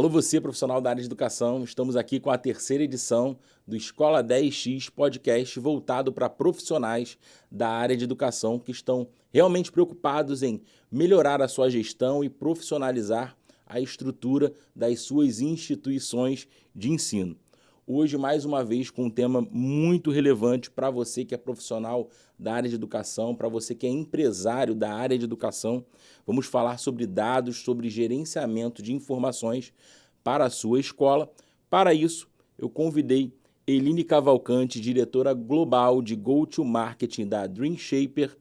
Alô você, profissional da área de educação, estamos aqui com a terceira edição do Escola 10X Podcast voltado para profissionais da área de educação que estão realmente preocupados em melhorar a sua gestão e profissionalizar a estrutura das suas instituições de ensino. Hoje, mais uma vez, com um tema muito relevante para você que é profissional da área de educação, para você que é empresário da área de educação. Vamos falar sobre dados, sobre gerenciamento de informações para a sua escola. Para isso, eu convidei Eline Cavalcante, diretora global de Go-to-Marketing da Dream Shaper,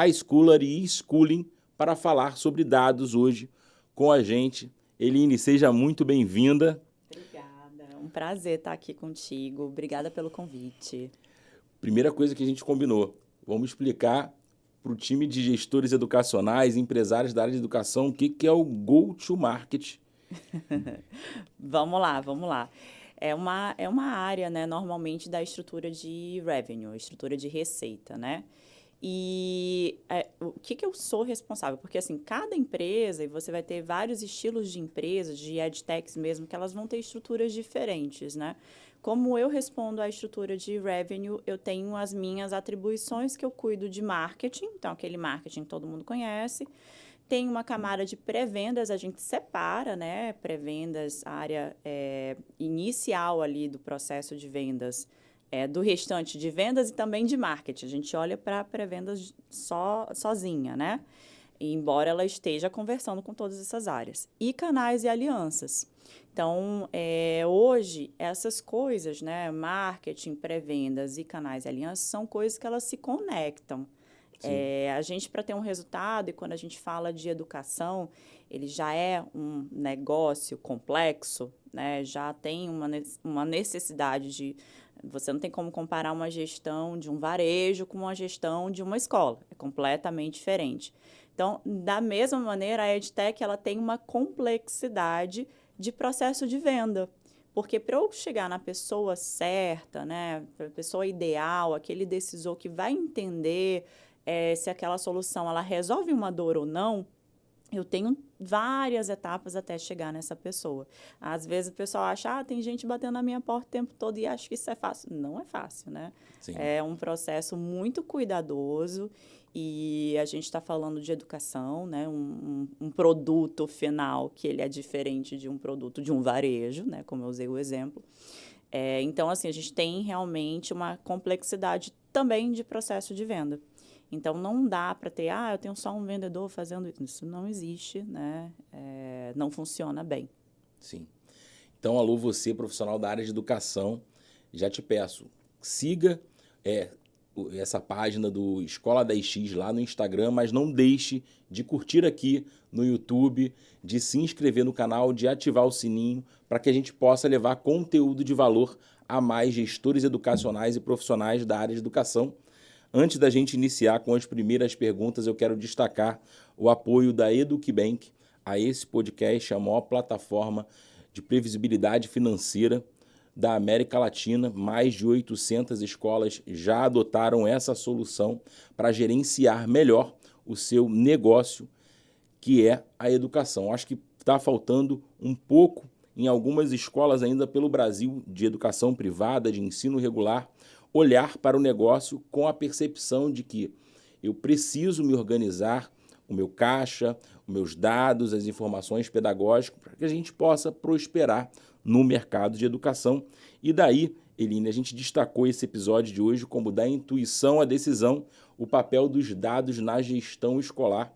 iSchooler e eSchooling, para falar sobre dados hoje com a gente. Eline, seja muito bem-vinda. Um prazer estar aqui contigo. Obrigada pelo convite. Primeira coisa que a gente combinou, vamos explicar para o time de gestores educacionais, empresários da área de educação, o que é o Go-to-Market. Vamos lá. É uma área, né, normalmente da estrutura de revenue, estrutura de receita, né? E o que eu sou responsável? Porque, assim, cada empresa, e você vai ter vários estilos de empresas, de edtechs mesmo, que elas vão ter estruturas diferentes, né? Como eu respondo à estrutura de revenue, eu tenho as minhas atribuições que eu cuido de marketing, então aquele marketing que todo mundo conhece. Tem uma camada de pré-vendas, a gente separa, né? Pré-vendas, a área inicial ali do processo de vendas, do restante de vendas e também de marketing. A gente olha para pré-vendas sozinha, né? Embora ela esteja conversando com todas essas áreas. E canais e alianças. Então, hoje, essas coisas, né? Marketing, pré-vendas e canais e alianças são coisas que elas se conectam. A gente, para ter um resultado, e quando a gente fala de educação, ele já é um negócio complexo, né? Já tem uma necessidade de... Você não tem como comparar uma gestão de um varejo com uma gestão de uma escola. É completamente diferente. Então, da mesma maneira, a EdTech ela tem uma complexidade de processo de venda. Porque para eu chegar na pessoa certa, né, para a pessoa ideal, aquele decisor que vai entender se aquela solução ela resolve uma dor ou não, eu tenho várias etapas até chegar nessa pessoa. Às vezes o pessoal acha, tem gente batendo na minha porta o tempo todo e acha que isso é fácil. Não é fácil, né? Sim. É um processo muito cuidadoso e a gente está falando de educação, né? Um produto final que ele é diferente de um produto de um varejo, né? Como eu usei o exemplo. Então, assim, a gente tem realmente uma complexidade também de processo de venda. Então, não dá para ter, eu tenho só um vendedor fazendo isso. Isso não existe, né? Não funciona bem. Sim. Então, alô você, profissional da área de educação, já te peço, siga essa página do Escola 10X lá no Instagram, mas não deixe de curtir aqui no YouTube, de se inscrever no canal, de ativar o sininho, para que a gente possa levar conteúdo de valor a mais gestores educacionais e profissionais da área de educação. Antes da gente iniciar com as primeiras perguntas, eu quero destacar o apoio da EducBank a esse podcast, a maior plataforma de previsibilidade financeira da América Latina. Mais de 800 escolas já adotaram essa solução para gerenciar melhor o seu negócio, que é a educação. Acho que está faltando um pouco em algumas escolas ainda pelo Brasil de educação privada, de ensino regular, olhar para o negócio com a percepção de que eu preciso me organizar, o meu caixa, os meus dados, as informações pedagógicas, para que a gente possa prosperar no mercado de educação. E daí, Eline, a gente destacou esse episódio de hoje como da intuição à decisão, o papel dos dados na gestão escolar.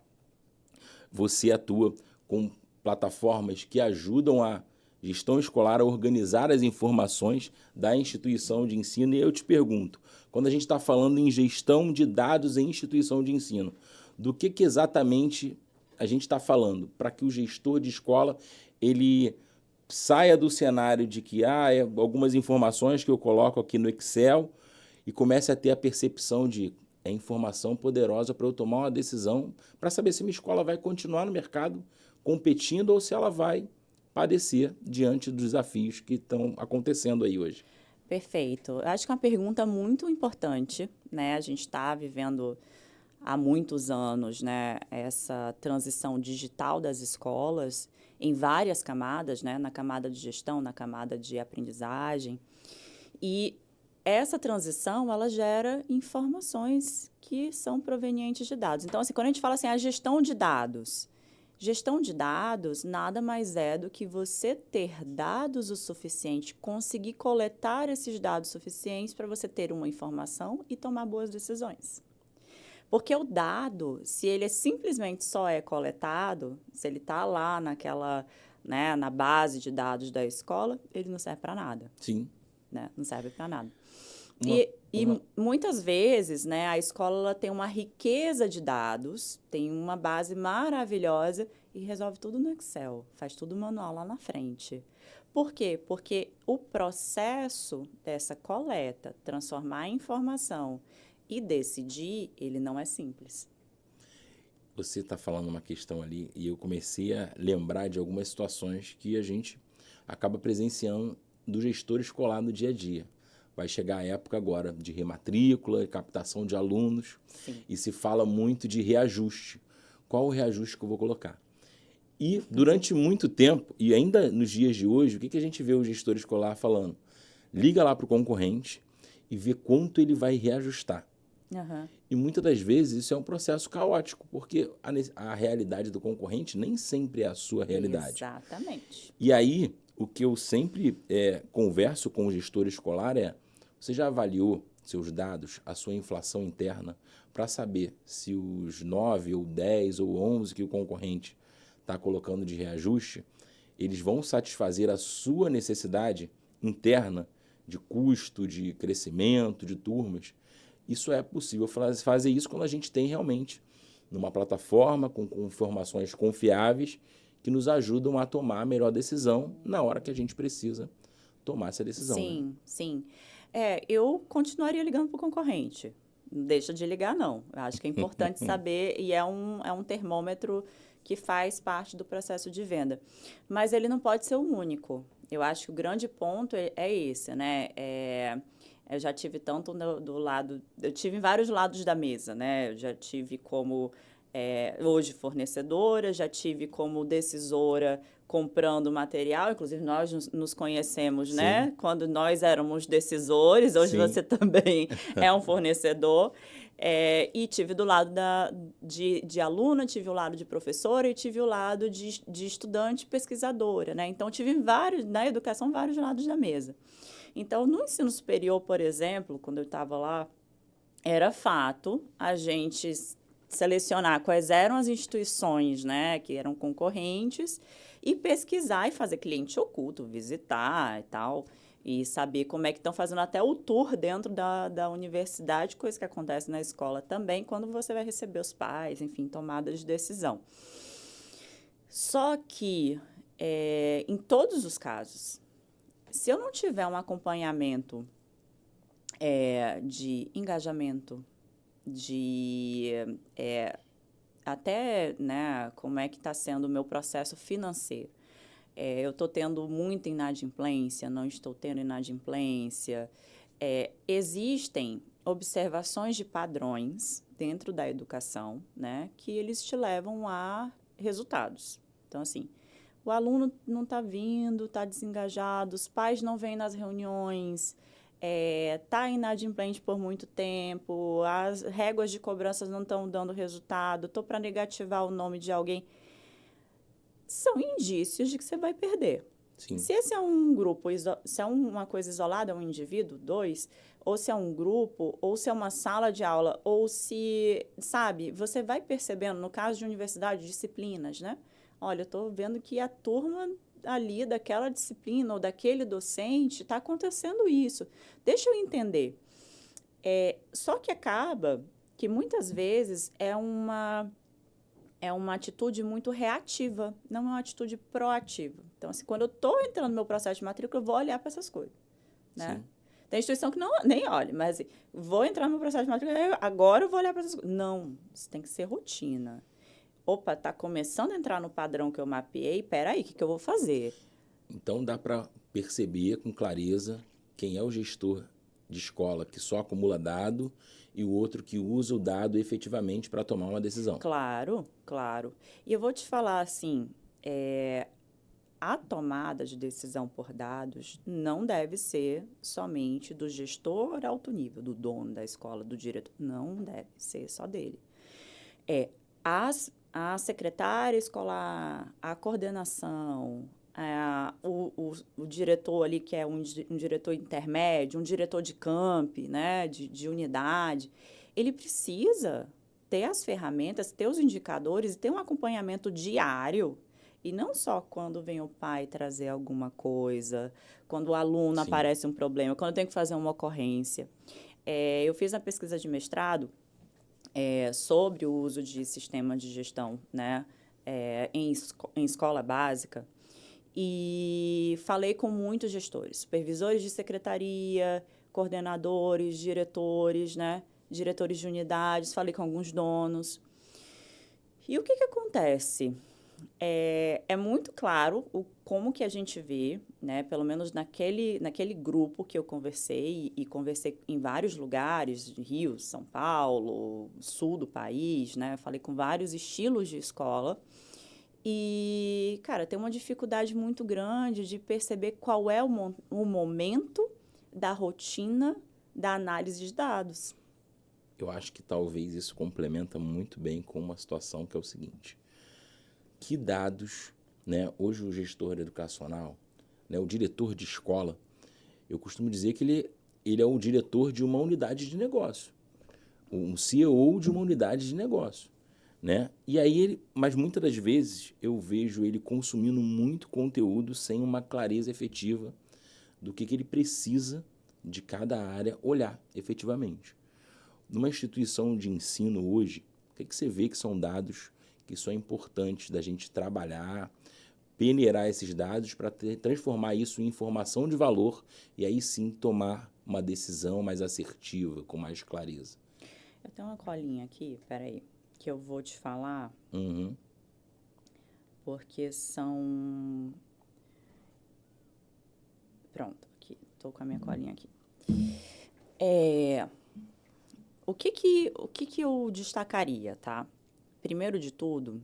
Você atua com plataformas que ajudam a gestão escolar a organizar as informações da instituição de ensino. E eu te pergunto, quando a gente está falando em gestão de dados em instituição de ensino, do que exatamente a gente está falando para que o gestor de escola ele saia do cenário de que algumas informações que eu coloco aqui no Excel e comece a ter a percepção de informação poderosa para eu tomar uma decisão para saber se minha escola vai continuar no mercado competindo ou se ela vai padecer diante dos desafios que estão acontecendo aí hoje. Perfeito. Eu acho que é uma pergunta muito importante, né? A gente está vivendo há muitos anos, né, essa transição digital das escolas em várias camadas, né? Na camada de gestão, na camada de aprendizagem. E essa transição, ela gera informações que são provenientes de dados. Então, assim, quando a gente fala assim, a gestão de dados nada mais é do que você ter dados o suficiente, conseguir coletar esses dados suficientes para você ter uma informação e tomar boas decisões. Porque o dado, se ele simplesmente só é coletado, se ele está lá naquela, né, na base de dados da escola, ele não serve para nada. Sim. Né? Não serve para nada. E uma- muitas vezes, né, a escola ela tem uma riqueza de dados, tem uma base maravilhosa e resolve tudo no Excel, faz tudo manual lá na frente. Por quê? Porque o processo dessa coleta, transformar em informação e decidir, ele não é simples. Você está falando uma questão ali e eu comecei a lembrar de algumas situações que a gente acaba presenciando do gestor escolar no dia a dia. Vai chegar a época agora de rematrícula, captação de alunos. Sim. E se fala muito de reajuste. Qual o reajuste que eu vou colocar? E durante muito tempo, e ainda nos dias de hoje, o que a gente vê o gestor escolar falando? Liga lá para o concorrente e vê quanto ele vai reajustar. Uhum. E muitas das vezes isso é um processo caótico, porque a realidade do concorrente nem sempre é a sua realidade. Exatamente. E aí, o que eu sempre converso com o gestor escolar é: você já avaliou seus dados, a sua inflação interna, para saber se os 9 ou 10 ou 11 que o concorrente está colocando de reajuste, eles vão satisfazer a sua necessidade interna de custo, de crescimento, de turmas? Isso é possível fazer isso quando a gente tem realmente numa plataforma com informações confiáveis que nos ajudam a tomar a melhor decisão na hora que a gente precisa tomar essa decisão. Sim, né? sim. Eu continuaria ligando para o concorrente. Não deixa de ligar, não. Eu acho que é importante saber, e é um termômetro que faz parte do processo de venda. Mas ele não pode ser o único. Eu acho que o grande ponto é esse, né? Eu já tive tanto do lado... Eu tive em vários lados da mesa, né? Eu já tive como... hoje fornecedora, já tive como decisora comprando material, inclusive nós nos conhecemos, Sim. né? Quando nós éramos decisores, hoje Sim. você também é um fornecedor. E tive do lado de aluna, tive o lado de professora e tive o lado de estudante pesquisadora, né? Então, tive na educação, vários lados da mesa. Então, no ensino superior, por exemplo, quando eu estava lá, era fato a gente selecionar quais eram as instituições, né, que eram concorrentes e pesquisar e fazer cliente oculto, visitar e tal, e saber como é que estão fazendo até o tour dentro da universidade, coisa que acontece na escola também, quando você vai receber os pais, enfim, tomada de decisão. Só que, em todos os casos, se eu não tiver um acompanhamento de engajamento, até, né, como é que está sendo o meu processo financeiro. Eu estou tendo muita inadimplência, não estou tendo inadimplência. Existem observações de padrões dentro da educação, né, que eles te levam a resultados. Então, assim, o aluno não está vindo, está desengajado, os pais não vêm nas reuniões, está inadimplente por muito tempo, as réguas de cobranças não estão dando resultado, estou para negativar o nome de alguém. São indícios de que você vai perder. Sim. Se esse é um grupo, se é uma coisa isolada, é um indivíduo, dois, ou se é um grupo, ou se é uma sala de aula, ou se, sabe, você vai percebendo, no caso de universidade, disciplinas, né? Olha, eu estou vendo que a turma ali daquela disciplina ou daquele docente está acontecendo isso. Deixa eu entender. Só que acaba que muitas vezes é uma atitude muito reativa, não é uma atitude proativa. Então, assim, quando eu estou entrando no meu processo de matrícula, eu vou olhar para essas coisas, né? Sim. Tem instituição que nem olha, mas assim, vou entrar no meu processo de matrícula, agora eu vou olhar para essas coisas. Não, isso tem que ser rotina. Opa, está começando a entrar no padrão que eu mapeei, peraí, o que eu vou fazer? Então, dá para perceber com clareza quem é o gestor de escola que só acumula dado e o outro que usa o dado efetivamente para tomar uma decisão. Claro, claro. E eu vou te falar assim, a tomada de decisão por dados não deve ser somente do gestor alto nível, do dono da escola, do diretor. Não deve ser só dele. A secretária escolar, a coordenação, o diretor ali, que é um diretor intermédio, um diretor de camp, né, de unidade, ele precisa ter as ferramentas, ter os indicadores e ter um acompanhamento diário. E não só quando vem o pai trazer alguma coisa, quando o aluno Sim. aparece um problema, quando eu tenho que fazer uma ocorrência. Eu fiz a pesquisa de mestrado sobre o uso de sistema de gestão, né, em escola básica, e falei com muitos gestores, supervisores de secretaria, coordenadores, diretores, né, diretores de unidades, falei com alguns donos. E o que acontece? É muito claro como que a gente vê, né, pelo menos naquele grupo que eu conversei, e conversei em vários lugares, Rio, São Paulo, sul do país, né, falei com vários estilos de escola. E, cara, tem uma dificuldade muito grande de perceber qual é o momento da rotina da análise de dados. Eu acho que talvez isso complementa muito bem com uma situação que é o seguinte. Que dados, né, hoje o gestor educacional, né, o diretor de escola, eu costumo dizer que ele é o diretor de uma unidade de negócio, um CEO de uma unidade de negócio, né? E aí mas muitas das vezes eu vejo ele consumindo muito conteúdo sem uma clareza efetiva do que ele precisa de cada área olhar efetivamente. Numa instituição de ensino hoje, o que você vê que são dados que são importantes da gente trabalhar, peneirar esses dados para transformar isso em informação de valor e aí sim tomar uma decisão mais assertiva, com mais clareza? Eu tenho uma colinha aqui, peraí, que eu vou te falar, porque são... Pronto, aqui, estou com a minha colinha aqui. O que eu destacaria, tá? Primeiro de tudo,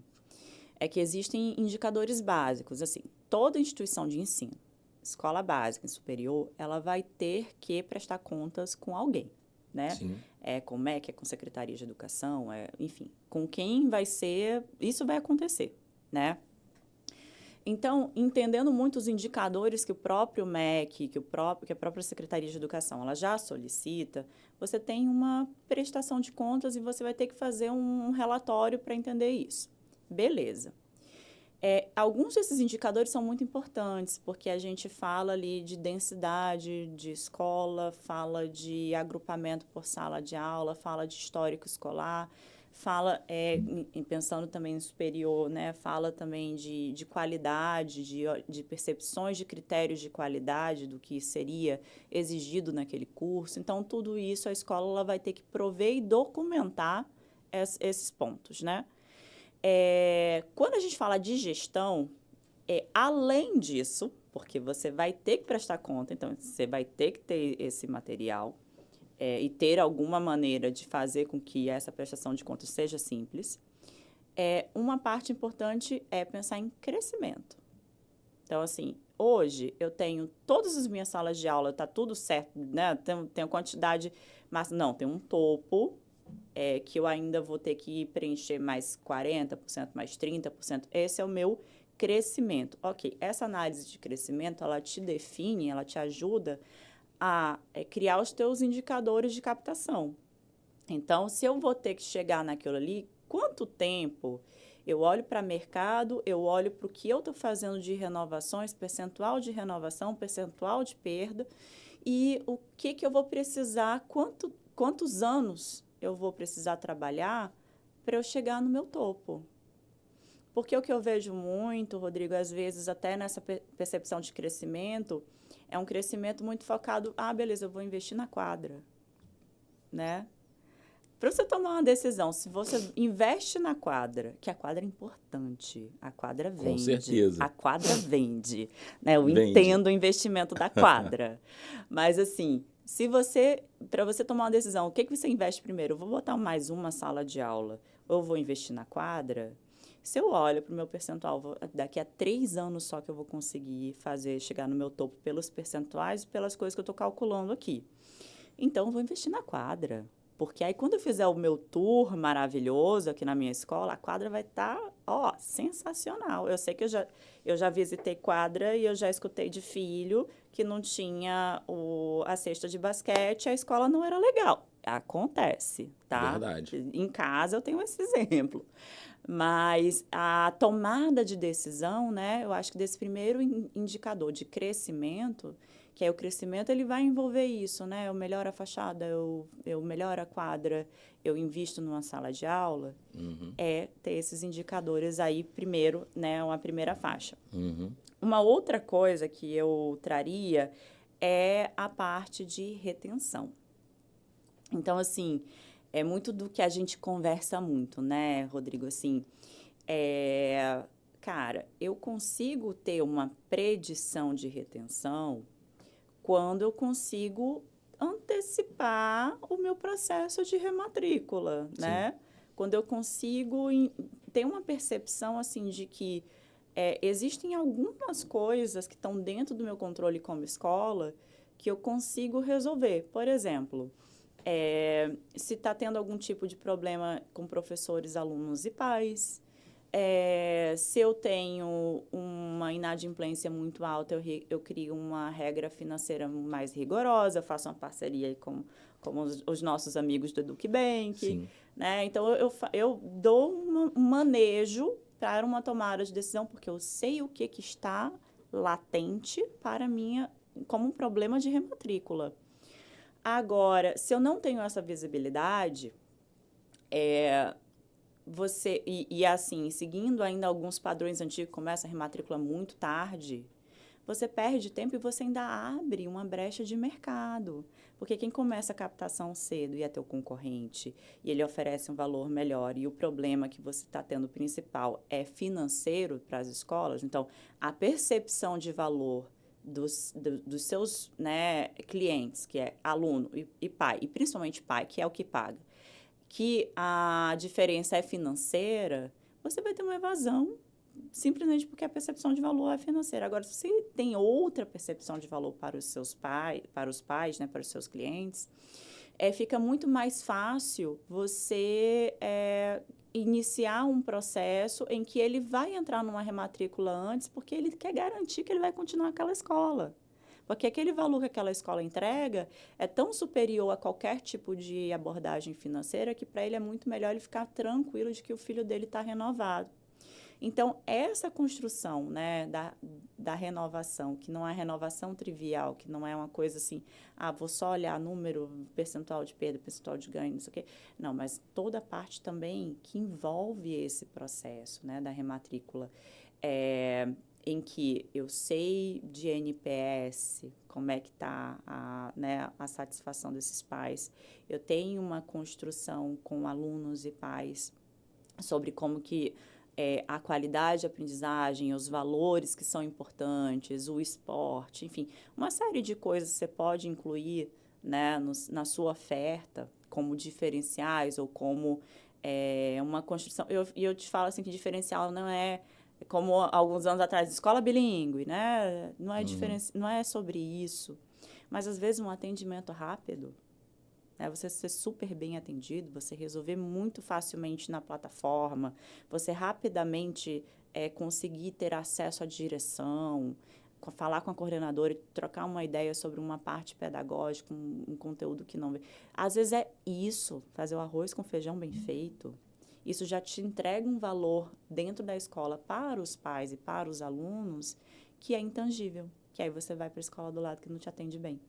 é que existem indicadores básicos. Assim, toda instituição de ensino, escola básica e superior, ela vai ter que prestar contas com alguém, né? Sim. Com o MEC, com Secretaria de Educação, enfim, com quem vai ser, isso vai acontecer, né? Então, entendendo muito os indicadores que o próprio MEC, que a própria Secretaria de Educação, ela já solicita, você tem uma prestação de contas e você vai ter que fazer um relatório para entender isso. Beleza. Alguns desses indicadores são muito importantes, porque a gente fala ali de densidade de escola, fala de agrupamento por sala de aula, fala de histórico escolar, fala, pensando também no superior, né, fala também de qualidade, de percepções de critérios de qualidade do que seria exigido naquele curso. Então, tudo isso a escola ela vai ter que prover e documentar esses pontos, né? Quando a gente fala de gestão, além disso, porque você vai ter que prestar conta, então você vai ter que ter esse material, e ter alguma maneira de fazer com que essa prestação de contas seja simples, uma parte importante é pensar em crescimento. Então, assim, hoje eu tenho todas as minhas salas de aula, está tudo certo, né? Tenho quantidade, mas não, tem um topo, que eu ainda vou ter que preencher mais 40%, mais 30%. Esse é o meu crescimento. Ok, essa análise de crescimento, ela te define, ela te ajuda a criar os teus indicadores de captação. Então, se eu vou ter que chegar naquilo ali, quanto tempo eu olho para mercado, eu olho para o que eu estou fazendo de renovações, percentual de renovação, percentual de perda, e o que eu vou precisar, quantos anos eu vou precisar trabalhar para eu chegar no meu topo. Porque o que eu vejo muito, Rodrigo, às vezes até nessa percepção de crescimento, é um crescimento muito focado, beleza, eu vou investir na quadra, né? Para você tomar uma decisão, se você investe na quadra, que a quadra é importante, a quadra vende. Com certeza. A quadra vende, né? Eu Vende. entendo o investimento da quadra. Mas, assim, para você tomar uma decisão, o que você investe primeiro? Eu vou botar mais uma sala de aula ou eu vou investir na quadra? Se eu olho para o meu percentual, daqui a 3 anos só que eu vou conseguir chegar no meu topo pelos percentuais e pelas coisas que eu estou calculando aqui. Então, eu vou investir na quadra. Porque aí, quando eu fizer o meu tour maravilhoso aqui na minha escola, a quadra vai estar, sensacional. Eu sei que eu já visitei quadra e eu já escutei de filho que não tinha a cesta de basquete, a escola não era legal. Acontece, tá? Verdade. Em casa eu tenho esse exemplo. Mas a tomada de decisão, né? Eu acho que desse primeiro indicador de crescimento, que é o crescimento, ele vai envolver isso, né? Eu melhoro a fachada, eu melhoro a quadra, eu invisto numa sala de aula, é ter esses indicadores aí primeiro, né? Uma primeira faixa. Uma outra coisa que eu traria é a parte de retenção. Então, assim, é muito do que a gente conversa muito, né, Rodrigo? Assim, cara, eu consigo ter uma predição de retenção quando eu consigo antecipar o meu processo de rematrícula, né? Quando eu consigo ter uma percepção, assim, de que existem algumas coisas que estão dentro do meu controle como escola que eu consigo resolver. Por exemplo, se está tendo algum tipo de problema com professores, alunos e pais, se eu tenho uma inadimplência muito alta, eu crio uma regra financeira mais rigorosa, faço uma parceria com os nossos amigos do EducBank, né? Então, eu dou um manejo para uma tomada de decisão, porque eu sei o que está latente para como um problema de rematrícula. Agora, se eu não tenho essa visibilidade, assim, seguindo ainda alguns padrões antigos, começa a rematrícula muito tarde, você perde tempo e você ainda abre uma brecha de mercado. Porque quem começa a captação cedo e é teu concorrente, e ele oferece um valor melhor, e o problema que você está tendo principal é financeiro para as escolas, então, a percepção de valor dos seus, né, clientes, que é aluno e pai, e principalmente pai, que é o que paga, que a diferença é financeira, você vai ter uma evasão simplesmente porque a percepção de valor é financeira. Agora, se você tem outra percepção de valor para os seus pais, né, para os seus clientes, fica muito mais fácil você iniciar um processo em que ele vai entrar numa rematrícula antes, porque ele quer garantir que ele vai continuar aquela escola. Porque aquele valor que aquela escola entrega é tão superior a qualquer tipo de abordagem financeira que para ele é muito melhor ele ficar tranquilo de que o filho dele está renovado. Então, essa construção, né, da renovação, que não é renovação trivial, que não é uma coisa assim, vou só olhar número, percentual de perda, percentual de ganho, não sei o quê. Não, mas toda a parte também que envolve esse processo, né, da rematrícula, em que eu sei de NPS, como é que está a satisfação desses pais. Eu tenho uma construção com alunos e pais sobre como que a qualidade de aprendizagem, os valores que são importantes, o esporte, enfim, uma série de coisas que você pode incluir, né, na sua oferta como diferenciais ou como uma construção. E eu te falo assim que diferencial não é como alguns anos atrás, escola bilíngue, né? Não é sobre isso. Mas, às vezes, um atendimento rápido, você ser super bem atendido, você resolver muito facilmente na plataforma, você rapidamente conseguir ter acesso à direção, falar com a coordenadora e trocar uma ideia sobre uma parte pedagógica, um conteúdo que não... Às vezes é isso, fazer o arroz com feijão bem feito. Isso já te entrega um valor dentro da escola para os pais e para os alunos que é intangível, que aí você vai para a escola do lado que não te atende bem.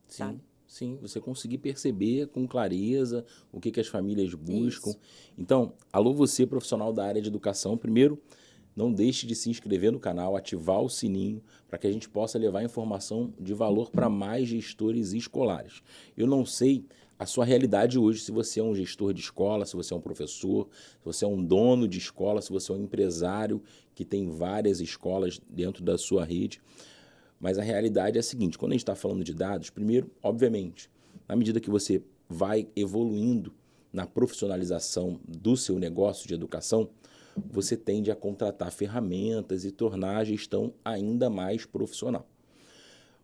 Sim. Sabe? Sim, você conseguir perceber com clareza o que as famílias buscam. Isso. Então, alô você, profissional da área de educação, primeiro, não deixe de se inscrever no canal, ativar o sininho, para que a gente possa levar informação de valor para mais gestores escolares. Eu não sei a sua realidade hoje, se você é um gestor de escola, se você é um professor, se você é um dono de escola, se você é um empresário que tem várias escolas dentro da sua rede. Mas a realidade é a seguinte, quando a gente está falando de dados, primeiro, obviamente, na medida que você vai evoluindo na profissionalização do seu negócio de educação, você tende a contratar ferramentas e tornar a gestão ainda mais profissional.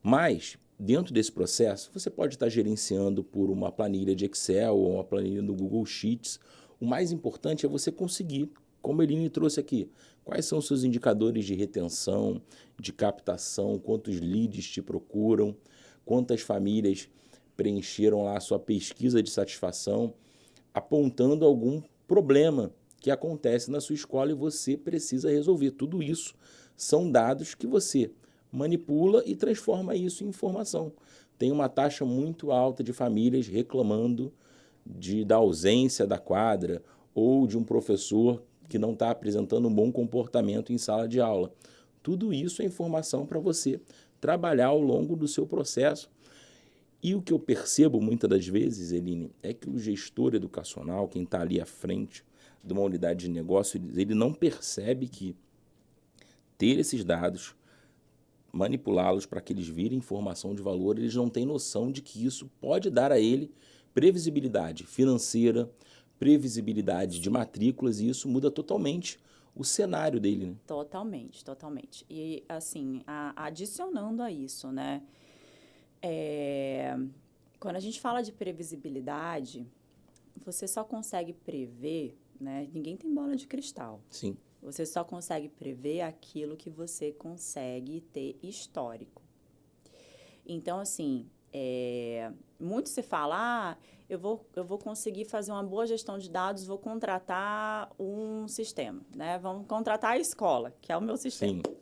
Mas, dentro desse processo, você pode estar gerenciando por uma planilha de Excel ou uma planilha no Google Sheets. O mais importante é você conseguir, como a Eline trouxe aqui, quais são os seus indicadores de retenção, de captação, quantos leads te procuram, quantas famílias preencheram lá a sua pesquisa de satisfação, apontando algum problema que acontece na sua escola e você precisa resolver. Tudo isso são dados que você manipula e transforma isso em informação. Tem uma taxa muito alta de famílias reclamando da ausência da quadra ou de um professor que não está apresentando um bom comportamento em sala de aula. Tudo isso é informação para você trabalhar ao longo do seu processo. E o que eu percebo muitas das vezes, Eline, é que o gestor educacional, quem está ali à frente de uma unidade de negócio, ele não percebe que ter esses dados, manipulá-los para que eles virem informação de valor, eles não têm noção de que isso pode dar a ele previsibilidade financeira, previsibilidade de matrículas, e isso muda totalmente o cenário dele, né? Totalmente, totalmente. E, assim, adicionando a isso, né? Quando a gente fala de previsibilidade, você só consegue prever, né? Ninguém tem bola de cristal. Sim. Você só consegue prever aquilo que você consegue ter histórico. Então, assim, muito se fala, eu vou conseguir fazer uma boa gestão de dados, vou contratar um sistema, né? Vamos contratar a escola, que é o meu sistema. Sim.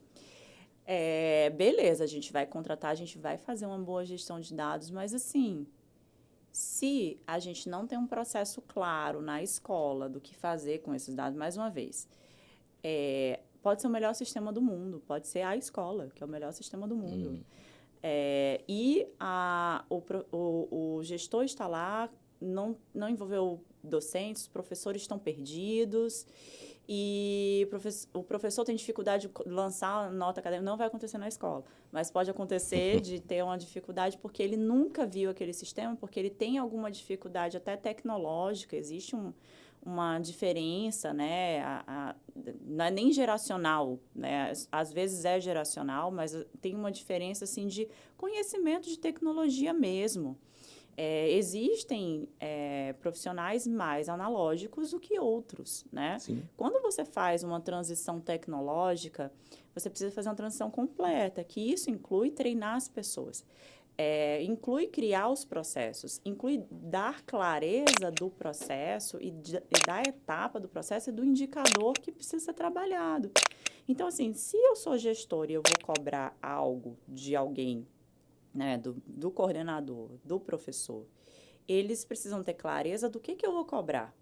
Beleza, a gente vai contratar, a gente vai fazer uma boa gestão de dados, mas assim, se a gente não tem um processo claro na escola do que fazer com esses dados, mais uma vez, pode ser o melhor sistema do mundo, pode ser a escola, que é o melhor sistema do mundo. E o gestor está lá, não envolveu docentes, os professores estão perdidos, e o professor tem dificuldade de lançar nota acadêmica, não vai acontecer na escola, mas pode acontecer de ter uma dificuldade porque ele nunca viu aquele sistema, porque ele tem alguma dificuldade até tecnológica, existe uma diferença, né? Não é nem geracional, né? Às vezes é geracional, mas tem uma diferença assim, de conhecimento de tecnologia mesmo. Existem profissionais mais analógicos do que outros, né? Sim. Quando você faz uma transição tecnológica, você precisa fazer uma transição completa, que isso inclui treinar as pessoas. Inclui criar os processos, inclui dar clareza do processo e da etapa do processo e do indicador que precisa ser trabalhado. Então, assim, se eu sou gestor e eu vou cobrar algo de alguém, né, do coordenador, do professor, eles precisam ter clareza do que eu vou cobrar.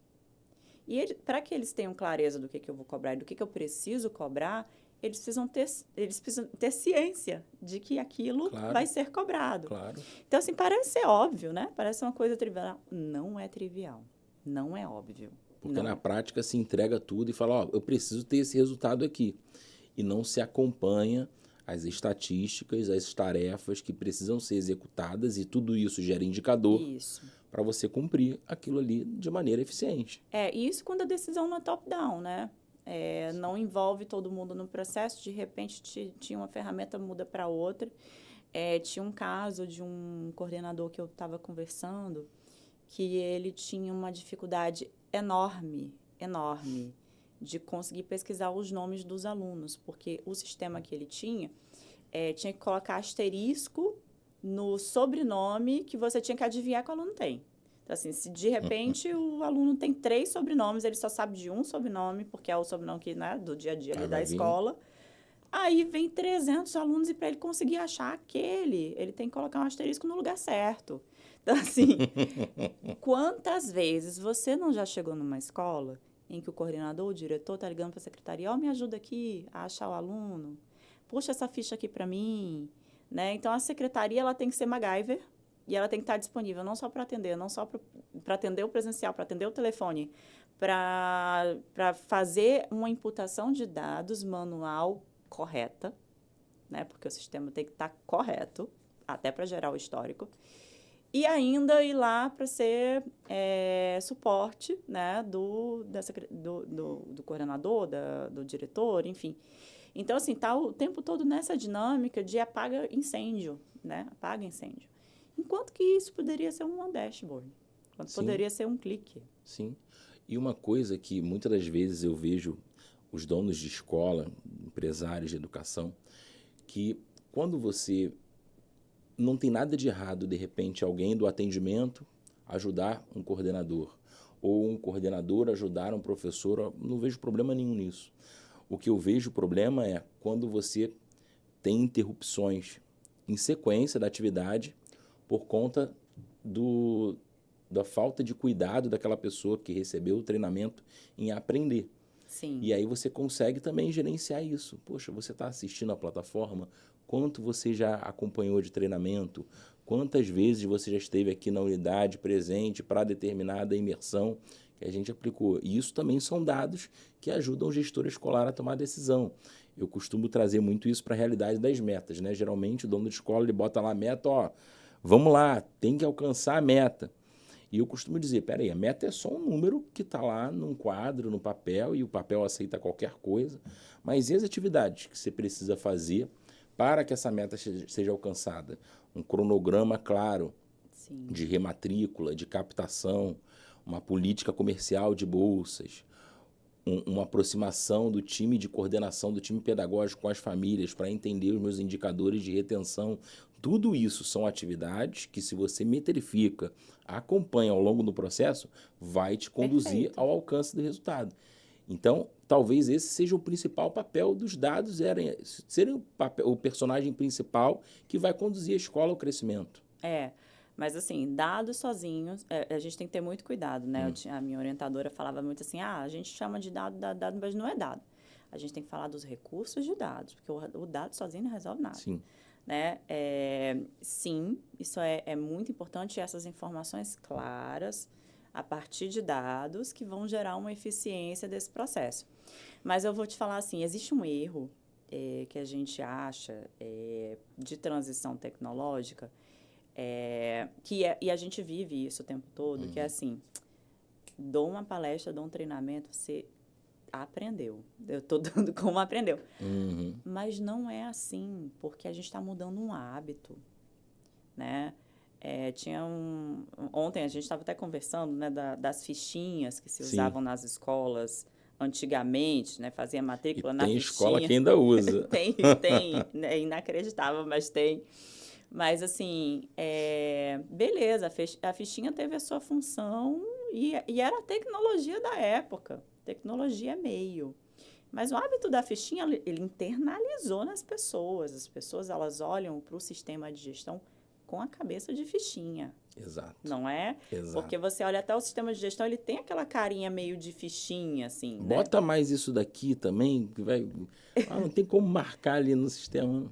E para que eles tenham clareza do que eu vou cobrar e do que eu preciso cobrar, eles precisam ter ciência de que aquilo vai ser cobrado. Claro. Então, assim, parece ser óbvio, né? Parece uma coisa trivial. Não é trivial. Não é óbvio. Porque na prática se entrega tudo e fala, eu preciso ter esse resultado aqui. E não se acompanha as estatísticas, as tarefas que precisam ser executadas, e tudo isso gera indicador para você cumprir aquilo ali de maneira eficiente. Isso quando a decisão não é top-down, né? Não envolve todo mundo no processo, de repente tinha uma ferramenta, muda para outra. Tinha um caso de um coordenador que eu estava conversando, que ele tinha uma dificuldade enorme de conseguir pesquisar os nomes dos alunos, porque o sistema que ele tinha que colocar asterisco no sobrenome que você tinha que adivinhar que o aluno tem. Então, assim, se de repente o aluno tem 3 sobrenomes, ele só sabe de um sobrenome, porque é o sobrenome que, né, do dia a dia ali da escola. Aí vem 300 alunos e para ele conseguir achar aquele, ele tem que colocar um asterisco no lugar certo. Então, assim, quantas vezes você não já chegou numa escola em que o coordenador, o diretor, está ligando para a secretaria, me ajuda aqui a achar o aluno, puxa essa ficha aqui para mim, né? Então, a secretaria ela tem que ser MacGyver e ela tem que estar disponível não só para atender, não só para atender o presencial, para atender o telefone, para fazer uma imputação de dados manual correta, né? Porque o sistema tem que estar correto, até para gerar o histórico. E ainda ir lá para ser suporte, né, do coordenador, do diretor, enfim. Então, assim, tá o tempo todo nessa dinâmica de apaga incêndio, né? Apaga incêndio. Enquanto que isso poderia ser um dashboard, enquanto Sim, poderia ser um clique. sim. E uma coisa que muitas das vezes eu vejo os donos de escola, empresários de educação, que quando você não tem nada de errado, de repente, alguém do atendimento ajudar um coordenador, ou um coordenador ajudar um professor, eu não vejo problema nenhum nisso. O que eu vejo problema é quando você tem interrupções em sequência da atividade por conta da falta de cuidado daquela pessoa que recebeu o treinamento em aprender. Sim. E aí você consegue também gerenciar isso. Poxa, você está assistindo a plataforma? Quanto você já acompanhou de treinamento? Quantas vezes você já esteve aqui na unidade presente para determinada imersão que a gente aplicou? E isso também são dados que ajudam o gestor escolar a tomar decisão. Eu costumo trazer muito isso para a realidade das metas, né? Geralmente o dono de escola ele bota lá a meta, ó, vamos lá, tem que alcançar a meta. E eu costumo dizer, peraí, a meta é só um número que está lá num quadro, no papel, e o papel aceita qualquer coisa. Mas e as atividades que você precisa fazer para que essa meta seja alcançada? Um cronograma claro Sim. de rematrícula, de captação, uma política comercial de bolsas, uma aproximação do time de coordenação, do time pedagógico com as famílias para entender os meus indicadores de retenção. Tudo isso são atividades que, se você metrifica, acompanha ao longo do processo, vai te conduzir Perfeito. ao alcance do resultado. Então, talvez esse seja o principal papel dos dados, serem o personagem principal que vai conduzir a escola ao crescimento. Mas assim, dados sozinhos, a gente tem que ter muito cuidado, né? A minha orientadora falava muito assim, a gente chama de dado, mas não é dado. A gente tem que falar dos recursos de dados, porque o dado sozinho não resolve nada. Sim. Né? Sim, isso é muito importante, essas informações claras, a partir de dados que vão gerar uma eficiência desse processo. Mas eu vou te falar assim, existe um erro que a gente acha de transição tecnológica, e a gente vive isso o tempo todo, que é assim, dou uma palestra, dou um treinamento, você aprendeu. Eu estou dando como aprendeu. Uhum. Mas não é assim, porque a gente está mudando um hábito, né? Ontem a gente estava até conversando, né, das fichinhas que se usavam nas escolas antigamente, né? Fazia matrícula na fichinha. Tem escola que ainda usa. Tem, é inacreditável, mas tem. Mas, assim, beleza, a fichinha teve a sua função e era a tecnologia da época. Tecnologia é meio. Mas o hábito da fichinha, ele internalizou nas pessoas. As pessoas, elas olham para o sistema de gestão com a cabeça de fichinha. Exato. Não é? Exato. Porque você olha até o sistema de gestão, ele tem aquela carinha meio de fichinha, assim, Bota né? mais isso daqui também, que vai... não tem como marcar ali no sistema.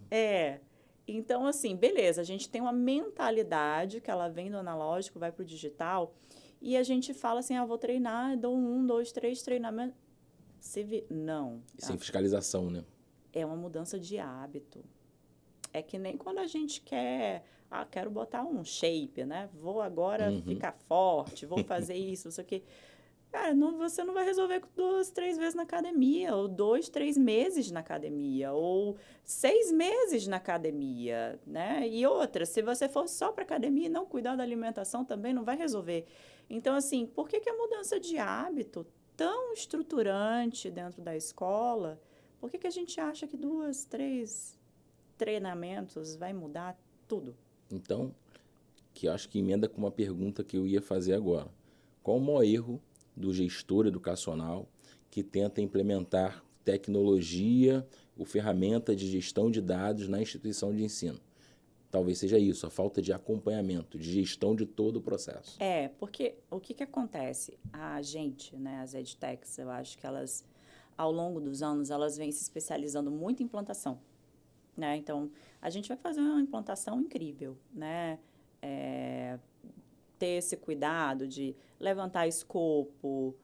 Então, assim, beleza, a gente tem uma mentalidade que ela vem do analógico, vai para o digital, e a gente fala assim, vou treinar, dou 1, 2, 3 treinamentos. Não. Sem fiscalização, né? É uma mudança de hábito. É que nem quando a gente quero botar um shape, né? Vou agora ficar forte, vou fazer isso, isso aqui. Cara, você não vai resolver 2, 3 vezes na academia, ou 2, 3 meses na academia, ou 6 meses na academia, né? E outra, se você for só para academia e não cuidar da alimentação, também não vai resolver. Então, assim, por que a mudança de hábito tão estruturante dentro da escola, por que a gente acha que 2, 3 treinamentos vai mudar tudo? Então, que acho que emenda com uma pergunta que eu ia fazer agora. Qual o maior erro do gestor educacional que tenta implementar tecnologia ou ferramenta de gestão de dados na instituição de ensino? Talvez seja isso, a falta de acompanhamento, de gestão de todo o processo. Porque o que acontece? A gente, né, as edtechs, eu acho que elas, ao longo dos anos, elas vêm se especializando muito em implantação, né? Então, a gente vai fazer uma implantação incrível, né? Ter esse cuidado de levantar escopo,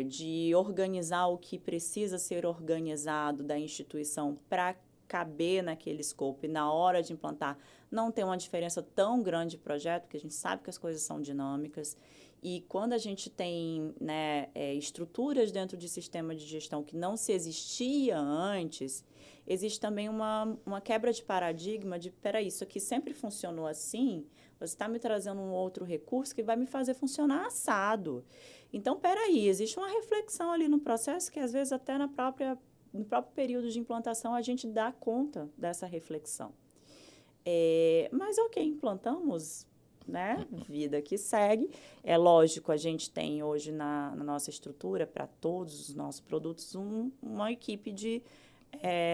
de organizar o que precisa ser organizado da instituição para caber naquele escopo e na hora de implantar não ter uma diferença tão grande de projeto, porque a gente sabe que as coisas são dinâmicas. E quando a gente tem, né, estruturas dentro de sistema de gestão que não se existia antes, existe também uma quebra de paradigma de, peraí, isso aqui sempre funcionou assim, você está me trazendo um outro recurso que vai me fazer funcionar assado. Então, peraí, existe uma reflexão ali no processo que, às vezes, até no próprio período de implantação, a gente dá conta dessa reflexão. Mas, ok, implantamos, né? Vida que segue. É lógico, a gente tem hoje na nossa estrutura, para todos os nossos produtos, uma equipe de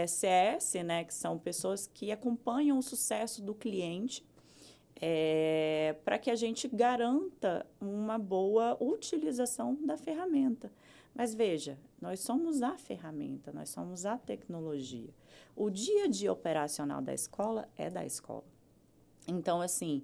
CS, né? Que são pessoas que acompanham o sucesso do cliente, para que a gente garanta uma boa utilização da ferramenta. Mas veja, nós somos a ferramenta, nós somos a tecnologia. O dia a dia operacional da escola é da escola. Então, assim,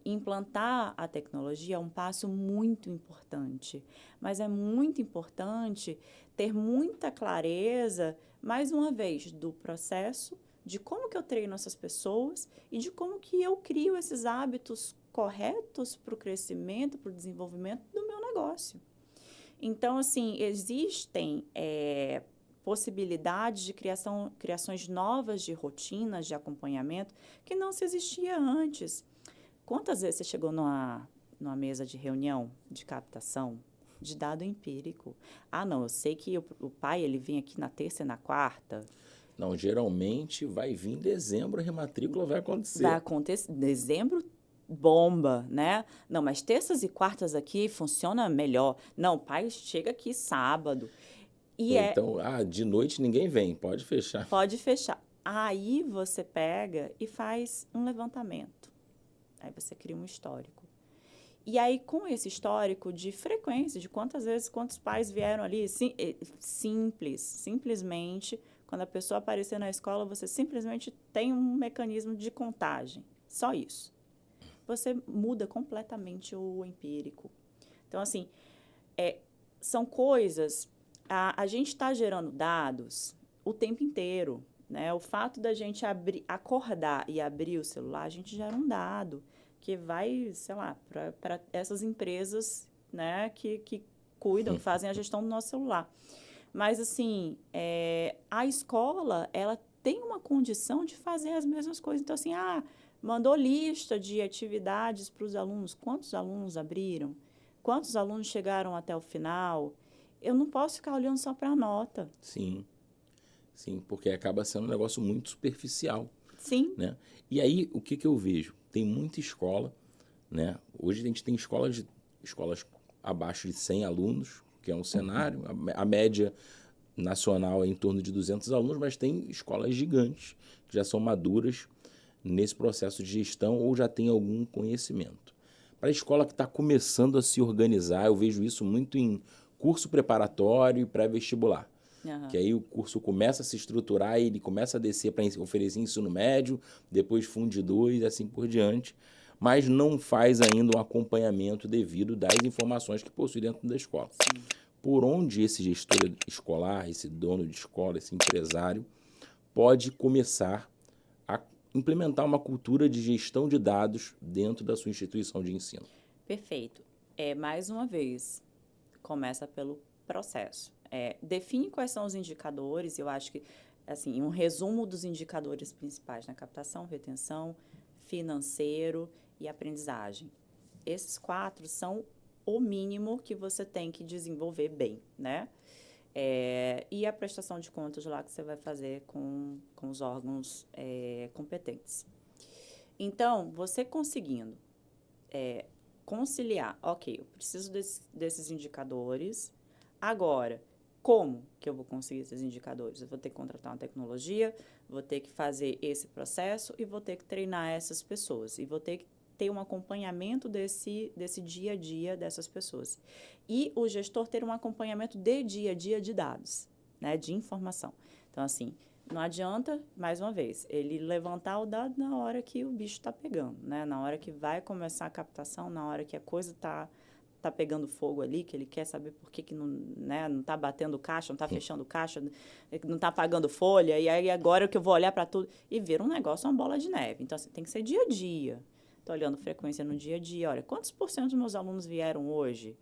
implantar a tecnologia é um passo muito importante, mas é muito importante ter muita clareza, mais uma vez, do processo, de como que eu treino essas pessoas e de como que eu crio esses hábitos corretos para o crescimento, para o desenvolvimento do meu negócio. Então, assim, existem possibilidades de criações novas de rotinas de acompanhamento que não se existia antes. Quantas vezes você chegou numa mesa de reunião de captação de dado empírico? Ah, não, eu sei que o pai ele vem aqui na terça e na quarta. Não, geralmente vai vir em dezembro, a rematrícula vai acontecer. Vai acontecer. Dezembro, bomba, né? Não, mas terças e quartas aqui funciona melhor. Não, pai chega aqui sábado. Então, de noite ninguém vem, pode fechar. Pode fechar. Aí você pega e faz um levantamento. Aí você cria um histórico. E aí, com esse histórico de frequência, de quantos pais vieram ali, simplesmente, quando a pessoa aparecer na escola, você simplesmente tem um mecanismo de contagem. Só isso. Você muda completamente o empírico. Então, assim, são coisas... A gente está gerando dados o tempo inteiro, né? O fato da gente acordar e abrir o celular, a gente gera um dado que vai, sei lá, para essas empresas, né, que cuidam, que fazem a gestão do nosso celular. Mas, assim, a escola, ela tem uma condição de fazer as mesmas coisas. Então, assim, mandou lista de atividades para os alunos. Quantos alunos abriram? Quantos alunos chegaram até o final? Eu não posso ficar olhando só para a nota. Sim, porque acaba sendo um negócio muito superficial. Sim. Né? E aí, o que eu vejo? Tem muita escola, né? Hoje a gente tem escolas abaixo de 100 alunos, que é um cenário. A média nacional é em torno de 200 alunos, mas tem escolas gigantes, que já são maduras nesse processo de gestão ou já tem algum conhecimento. Para a escola que está começando a se organizar, eu vejo isso muito em curso preparatório e pré-vestibular. Uhum. Que aí o curso começa a se estruturar e ele começa a descer para oferecer ensino médio, depois Fundo 2 e assim por diante, mas não faz ainda um acompanhamento devido das informações que possui dentro da escola. Sim. Por onde esse gestor escolar, esse dono de escola, esse empresário, pode começar a implementar uma cultura de gestão de dados dentro da sua instituição de ensino? Perfeito. Mais uma vez, começa pelo processo. Define quais são os indicadores. Eu acho que, assim, um resumo dos indicadores principais na captação, retenção, financeiro e aprendizagem. Esses 4 são o mínimo que você tem que desenvolver bem, né? E a prestação de contas lá que você vai fazer com os órgãos competentes. Então, você conseguindo conciliar, ok, eu preciso desses indicadores, agora, como que eu vou conseguir esses indicadores? Eu vou ter que contratar uma tecnologia, vou ter que fazer esse processo e vou ter que treinar essas pessoas. E vou ter que ter um acompanhamento desse dia a dia dessas pessoas. E o gestor ter um acompanhamento de dia a dia de dados, né, de informação. Então, assim, não adianta, mais uma vez, ele levantar o dado na hora que o bicho está pegando, né? Na hora que vai começar a captação, na hora que a coisa está tá pegando fogo ali, que ele quer saber por que que não, né, não tá batendo caixa, não tá fechando caixa, não tá pagando folha, e aí agora que eu vou olhar para tudo e ver um negócio, uma bola de neve. Então, assim, tem que ser dia a dia. Tô olhando frequência no dia a dia. Olha, quantos por cento dos meus alunos vieram hoje?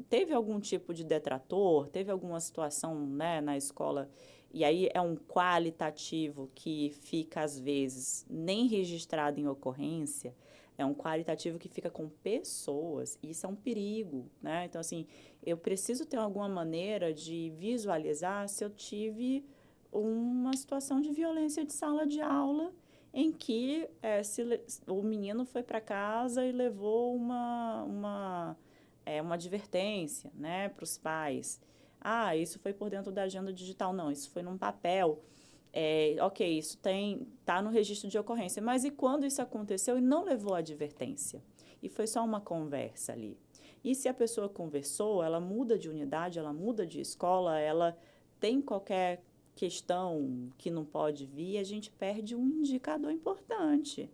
Teve algum tipo de detrator? Teve alguma situação, né, na escola? E aí é um qualitativo que fica, às vezes, nem registrado em ocorrência, é um qualitativo que fica com pessoas, e isso é um perigo, né? Então, assim, eu preciso ter alguma maneira de visualizar se eu tive uma situação de violência de sala de aula em que o menino foi para casa e levou uma advertência, né, para os pais. Ah, isso foi por dentro da agenda digital. Não, isso foi num papel. Ok, isso tá no registro de ocorrência. Mas e quando isso aconteceu e não levou a advertência? E foi só uma conversa ali. E se a pessoa conversou, ela muda de unidade, ela muda de escola, ela tem qualquer questão que não pode vir, a gente perde um indicador importante,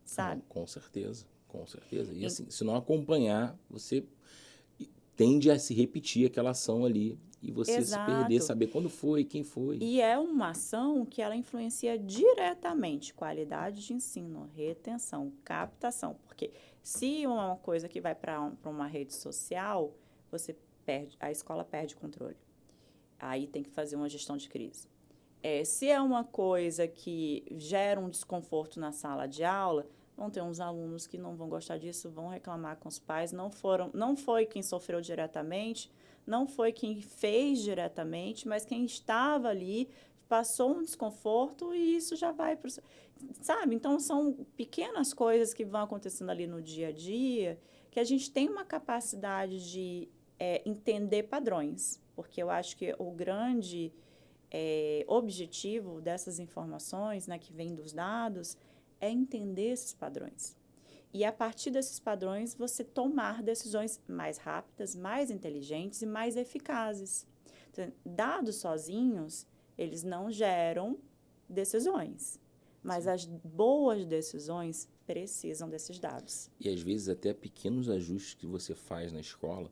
sabe? Com certeza, com certeza. E assim, se não acompanhar, você tende a se repetir aquela ação ali e você se perder, Exato. saber quando foi, quem foi. E é uma ação que ela influencia diretamente qualidade de ensino, retenção, captação. Porque se uma coisa que vai para uma rede social, a escola perde controle. Aí tem que fazer uma gestão de crise. Se é uma coisa que gera um desconforto na sala de aula, vão ter uns alunos que não vão gostar disso, vão reclamar com os pais, não foi quem sofreu diretamente, não foi quem fez diretamente, mas quem estava ali passou um desconforto e isso já vai para sabe? Então, são pequenas coisas que vão acontecendo ali no dia a dia que a gente tem uma capacidade de entender padrões, porque eu acho que o grande objetivo dessas informações, né, que vem dos dados, é entender esses padrões. E a partir desses padrões, você tomar decisões mais rápidas, mais inteligentes e mais eficazes. Então, dados sozinhos, eles não geram decisões, mas as boas decisões precisam desses dados. E às vezes até pequenos ajustes que você faz na escola,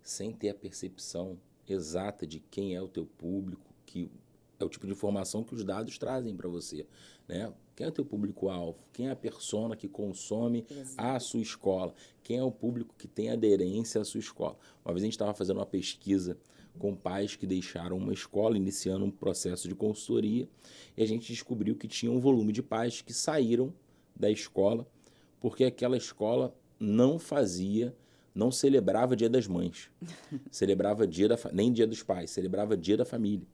sem ter a percepção exata de quem é o teu público, que é o tipo de informação que os dados trazem para você, né? Quem é o teu público-alvo? Quem é a persona que consome a sua escola? Quem é o público que tem aderência à sua escola? Uma vez a gente estava fazendo uma pesquisa com pais que deixaram uma escola, iniciando um processo de consultoria, e a gente descobriu que tinha um volume de pais que saíram da escola porque aquela escola não celebrava Dia das Mães, celebrava nem Dia dos Pais, celebrava Dia da Família.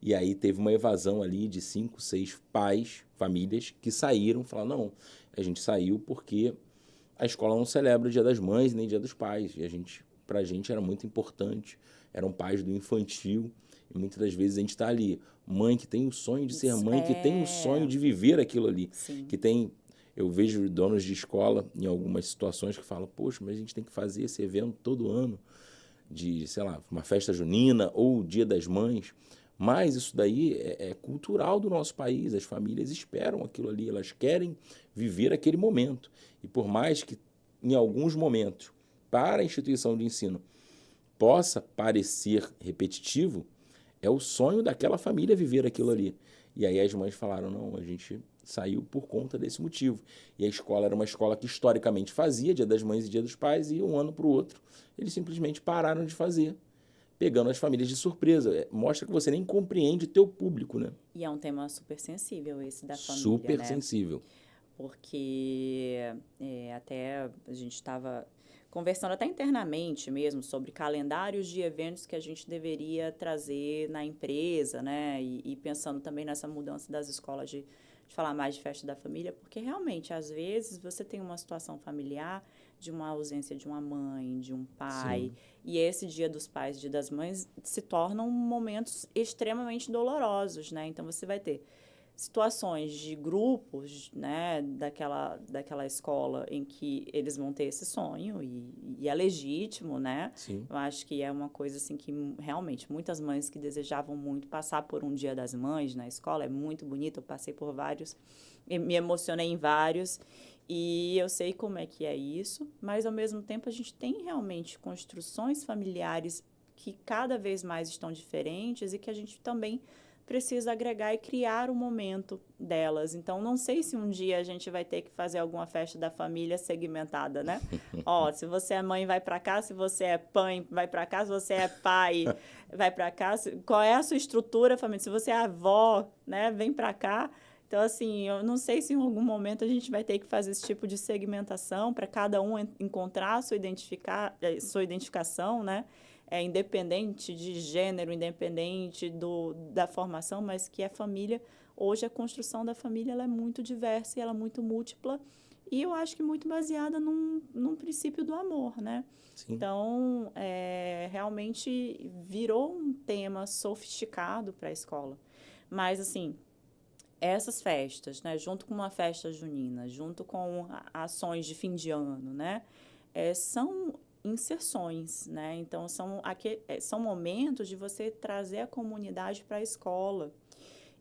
E aí teve uma evasão ali de 5, 6 pais, famílias, que saíram, falaram, não, a gente saiu porque a escola não celebra o Dia das Mães nem Dia dos Pais. E pra gente era muito importante, eram pais do infantil, e muitas das vezes a gente está ali, mãe que tem o sonho de ser mãe, que tem o sonho de viver aquilo ali, Sim. que tem... Eu vejo donos de escola em algumas situações que falam, poxa, mas a gente tem que fazer esse evento todo ano, de, sei lá, uma festa junina ou o Dia das Mães. Mas isso daí é cultural do nosso país, as famílias esperam aquilo ali, elas querem viver aquele momento. E por mais que, em alguns momentos, para a instituição de ensino, possa parecer repetitivo, é o sonho daquela família viver aquilo ali. E aí as mães falaram, não, a gente saiu por conta desse motivo. E a escola era uma escola que historicamente fazia Dia das Mães e Dia dos Pais, e um ano para o outro eles simplesmente pararam de fazer, pegando as famílias de surpresa. Mostra que você nem compreende o teu público, né? E é um tema super sensível esse da família, Super né? sensível. Porque até a gente estava conversando até internamente mesmo sobre calendários de eventos que a gente deveria trazer na empresa, né? E pensando também nessa mudança das escolas de falar mais de festa da família, porque realmente, às vezes, você tem uma situação familiar de uma ausência de uma mãe, de um pai, Sim. e esse Dia dos Pais, Dia das Mães, se tornam momentos extremamente dolorosos, né? Então, você vai ter situações de grupos, né, daquela escola em que eles vão ter esse sonho e é legítimo, né? Sim. Eu acho que é uma coisa assim que realmente muitas mães que desejavam muito passar por um Dia das Mães na escola, é muito bonito, eu passei por vários, me emocionei em vários E eu sei como é que é isso, mas, ao mesmo tempo, a gente tem realmente construções familiares que cada vez mais estão diferentes e que a gente também precisa agregar e criar o momento delas. Então, não sei se um dia a gente vai ter que fazer alguma festa da família segmentada, né? Ó, se você é mãe, vai para cá, se você é pai, vai para cá, se você é pai, vai para cá. Qual é a sua estrutura familiar? Se você é avó, né, vem para cá. Então, assim, eu não sei se em algum momento a gente vai ter que fazer esse tipo de segmentação para cada um encontrar a sua identificação, né? Independente de gênero, independente da formação, mas que a família, hoje a construção da família ela é muito diversa e ela é muito múltipla, e eu acho que muito baseada num princípio do amor, né? Sim. Então, realmente virou um tema sofisticado para a escola. Mas, assim, essas festas, né, junto com uma festa junina, junto com ações de fim de ano, né, são inserções, né? Então, são momentos de você trazer a comunidade para a escola.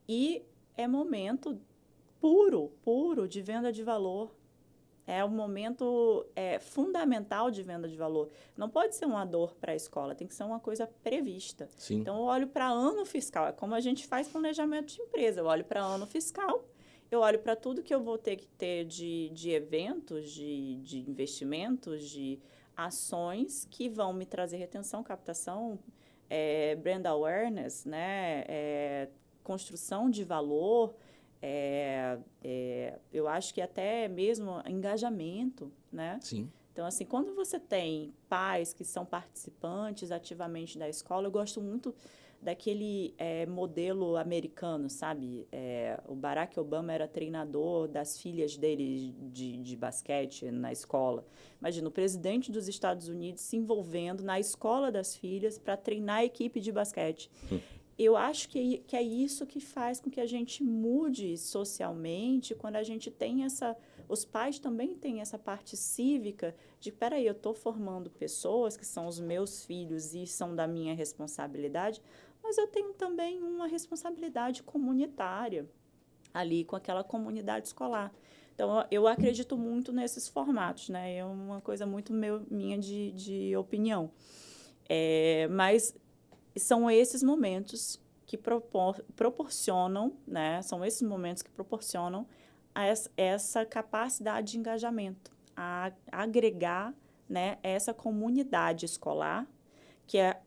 E é momento puro de venda de valor. É um momento fundamental de venda de valor. Não pode ser uma dor para a escola, tem que ser uma coisa prevista. Sim. Então, eu olho para ano fiscal, é como a gente faz planejamento de empresa. Eu olho para ano fiscal, eu olho para tudo que eu vou ter que ter de eventos, de investimentos, de ações que vão me trazer retenção, captação, brand awareness, né? Construção de valor, eu acho que até mesmo engajamento, né? Sim. Então, assim, quando você tem pais que são participantes ativamente da escola, eu gosto muito daquele modelo americano, sabe? O Barack Obama era treinador das filhas dele de basquete na escola. Imagina, o presidente dos Estados Unidos se envolvendo na escola das filhas para treinar a equipe de basquete. Eu acho que é isso que faz com que a gente mude socialmente, quando a gente tem os pais também têm essa parte cívica de, peraí, eu estou formando pessoas que são os meus filhos e são da minha responsabilidade, mas eu tenho também uma responsabilidade comunitária ali com aquela comunidade escolar. Então, eu acredito muito nesses formatos, né? É uma coisa muito minha de opinião. Mas são esses momentos que proporcionam, né? São esses momentos que proporcionam essa capacidade de engajamento, a agregar, né, essa comunidade escolar, que é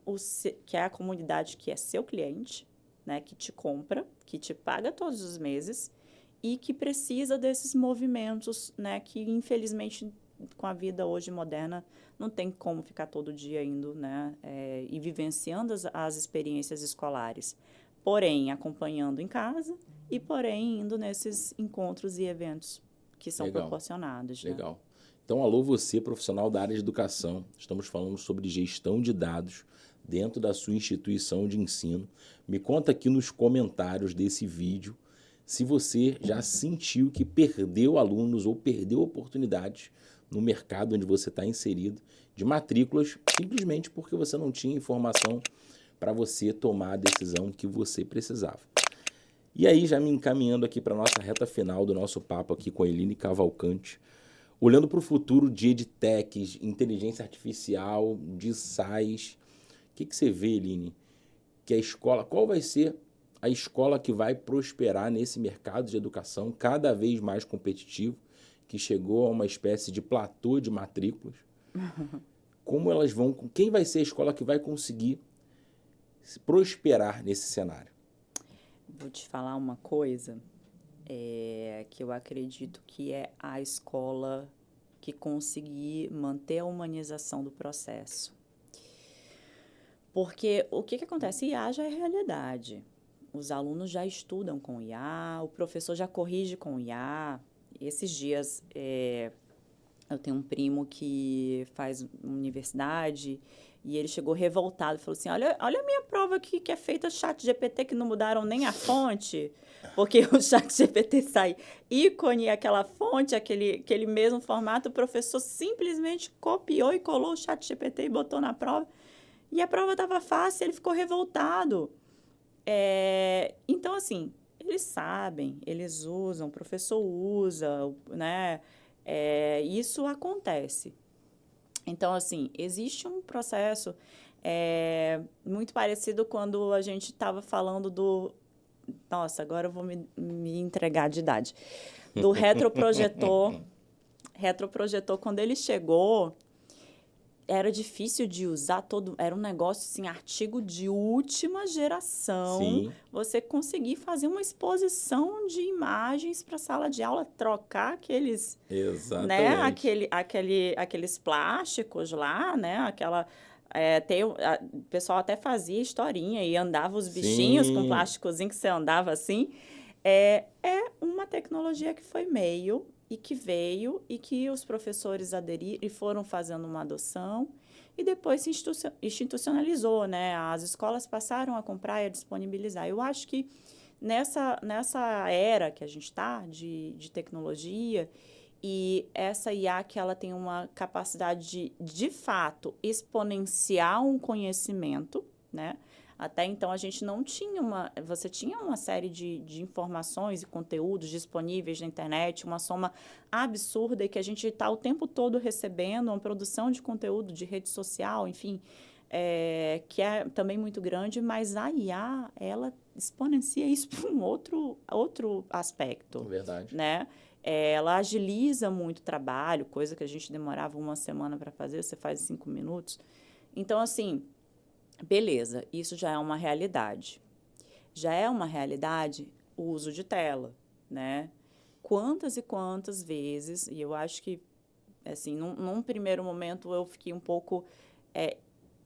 a comunidade que é seu cliente, né, que te compra, que te paga todos os meses e que precisa desses movimentos, né, que infelizmente com a vida hoje moderna não tem como ficar todo dia indo, né, e vivenciando as experiências escolares, porém acompanhando em casa e porém indo nesses encontros e eventos que são proporcionados. Legal. Né? Então, alô você, profissional da área de educação. Estamos falando sobre gestão de dados dentro da sua instituição de ensino. Me conta aqui nos comentários desse vídeo se você já sentiu que perdeu alunos ou perdeu oportunidades no mercado onde você está inserido de matrículas, simplesmente porque você não tinha informação para você tomar a decisão que você precisava. E aí, já me encaminhando aqui para a nossa reta final do nosso papo aqui com a Eline Cavalcante, olhando para o futuro de edtechs, inteligência artificial, de SaaS, o que você vê, Eline? Que a escola, qual vai ser a escola que vai prosperar nesse mercado de educação cada vez mais competitivo, que chegou a uma espécie de platô de matrículas? Como elas vão, quem vai ser a escola que vai conseguir prosperar nesse cenário? Vou te falar uma coisa, que eu acredito que é a escola que conseguir manter a humanização do processo. Porque o que acontece? IA já é realidade. Os alunos já estudam com IA, o professor já corrige com IA. Esses dias, eu tenho um primo que faz universidade e ele chegou revoltado e falou assim, olha a minha prova aqui que é feita ChatGPT, que não mudaram nem a fonte, porque o ChatGPT sai ícone, aquela fonte, aquele mesmo formato, o professor simplesmente copiou e colou o ChatGPT e botou na prova. E a prova estava fácil, ele ficou revoltado. Então, assim, eles sabem, eles usam, o professor usa, né? Isso acontece. Então, assim, existe um processo muito parecido quando a gente estava falando do... Nossa, agora eu vou me entregar de idade. Do retroprojetor. Retroprojetor, quando ele chegou, era difícil de usar todo... Era um negócio, assim, artigo de última geração. Sim. Você conseguir fazer uma exposição de imagens para a sala de aula, trocar aqueles... Né, Exatamente. aqueles plásticos lá, né? O pessoal até fazia historinha e andava os bichinhos com Sim. plásticozinho que você andava assim. É uma tecnologia que foi meio e que veio e que os professores aderiram e foram fazendo uma adoção e depois se institucionalizou, né? As escolas passaram a comprar e a disponibilizar. Eu acho que nessa era que a gente está de tecnologia e essa IA que ela tem uma capacidade de fato, exponenciar um conhecimento, né? Até então, a gente não tinha você tinha uma série de informações e conteúdos disponíveis na internet, uma soma absurda e que a gente está o tempo todo recebendo, uma produção de conteúdo de rede social, enfim, que é também muito grande, mas a IA, ela exponencia isso para um outro aspecto. Verdade. Né? Ela agiliza muito o trabalho, coisa que a gente demorava uma semana para fazer, você faz em 5 minutos. Então, assim... Beleza, isso já é uma realidade. Já é uma realidade o uso de tela, né? Quantas e quantas vezes, e eu acho que, assim, num primeiro momento eu fiquei um pouco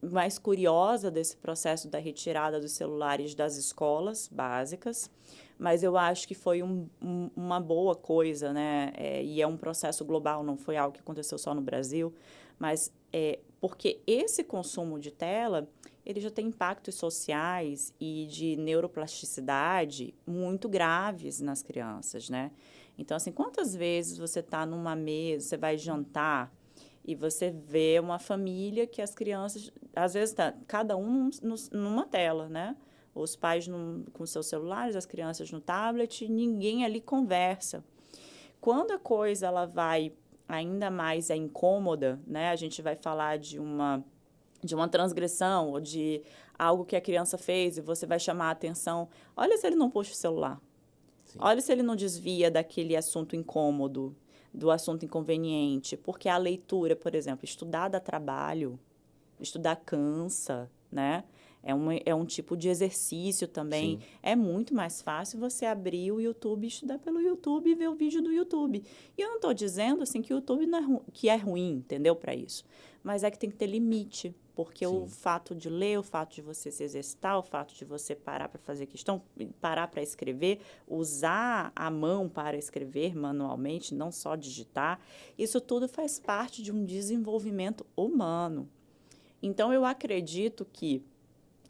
mais curiosa desse processo da retirada dos celulares das escolas básicas, mas eu acho que foi uma boa coisa, né? E é um processo global, não foi algo que aconteceu só no Brasil, mas porque esse consumo de tela, ele já tem impactos sociais e de neuroplasticidade muito graves nas crianças, né? Então, assim, quantas vezes você está numa mesa, você vai jantar e você vê uma família que as crianças, às vezes, tá cada um numa tela, né? Os pais com seus celulares, as crianças no tablet, ninguém ali conversa. Quando a coisa ela vai ainda mais incômoda, né? A gente vai falar de uma transgressão ou de algo que a criança fez e você vai chamar a atenção. Olha se ele não puxa o celular. Sim. Olha se ele não desvia daquele assunto incômodo, do assunto inconveniente. Porque a leitura, por exemplo, estudar dá trabalho, estudar cansa, né? É um tipo de exercício também. Sim. É muito mais fácil você abrir o YouTube, estudar pelo YouTube e ver o vídeo do YouTube. E eu não estou dizendo assim, que o YouTube não que é ruim, entendeu, para isso. Mas é que tem que ter limite. Porque Sim. o fato de ler, o fato de você se exercitar, o fato de você parar para fazer questão, parar para escrever, usar a mão para escrever manualmente, não só digitar, isso tudo faz parte de um desenvolvimento humano. Então, eu acredito que